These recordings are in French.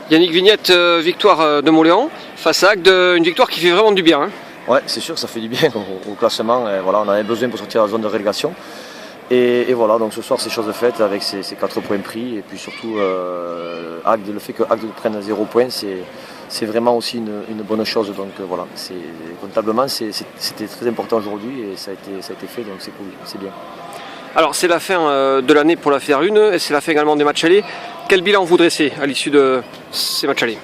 Yannick Vignette, victoire de Mauléon face à Agde, une victoire qui fait vraiment du bien. Hein. Ouais, c'est sûr, ça fait du bien au classement. Et voilà, on avait besoin pour sortir de la zone de relégation. Et voilà, donc ce soir c'est chose faite avec ces 4 points pris. Et puis surtout, Agde, le fait que Agde prenne 0 points, c'est vraiment aussi une bonne chose. Donc voilà, comptablement c'était très important aujourd'hui et ça a été fait, donc c'est cool, c'est bien. Alors c'est la fin de l'année pour la FR1 et c'est la fin également des matchs allés. Quel bilan vous dressez à l'issue de ces matchs allés?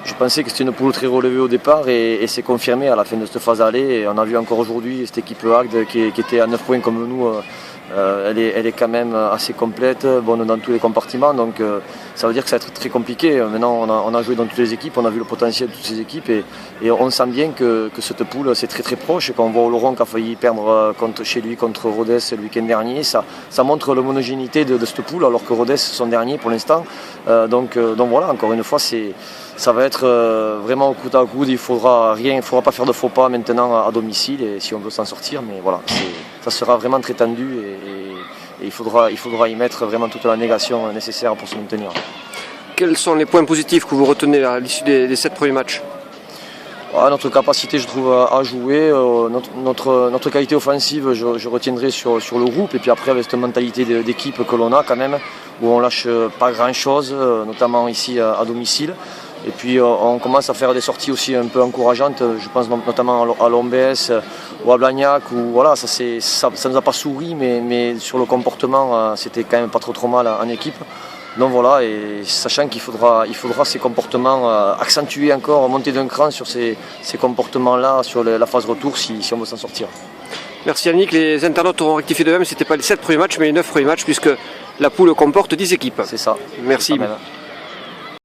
Je pensais que c'était une poule très relevée au départ et c'est confirmé à la fin de cette phase aller. Et on a vu encore aujourd'hui cette équipe Agde qui était à 9 points comme nous. Elle est quand même assez complète, bonne dans tous les compartiments. Donc ça veut dire que ça va être très compliqué. Maintenant on a joué dans toutes les équipes, on a vu le potentiel de toutes ces équipes et on sent bien que cette poule c'est très très proche. Et quand on voit Oloron qui a failli perdre chez lui contre Rodez le week-end dernier, ça montre l'homogénéité de cette poule alors que Rodez sont derniers pour l'instant. Donc voilà, encore une fois ça va être vraiment au coude à coude. Il ne faudra pas faire de faux pas maintenant à domicile et si on veut s'en sortir. Mais voilà, ça sera vraiment très tendu et il faudra y mettre vraiment toute la négation nécessaire pour se maintenir. Quels sont les points positifs que vous retenez à l'issue des 7 premiers matchs? Notre capacité, je trouve, à jouer, notre qualité offensive, je retiendrai sur le groupe. Et puis après, avec cette mentalité d'équipe que l'on a quand même, où on lâche pas grand-chose, notamment ici à domicile. Et puis on commence à faire des sorties aussi un peu encourageantes, je pense notamment à l'Ombès ou à Blagnac, où voilà, ça nous a pas souri, mais sur le comportement, c'était quand même pas trop mal en équipe. Donc voilà, et sachant qu'il faudra ces comportements accentuer encore, monter d'un cran sur ces comportements-là, sur la phase retour, si on veut s'en sortir. Merci Yannick, les internautes auront rectifié de même, ce n'était pas les 7 premiers matchs, mais les 9 premiers matchs, puisque la poule comporte 10 équipes. C'est ça. Merci. C'est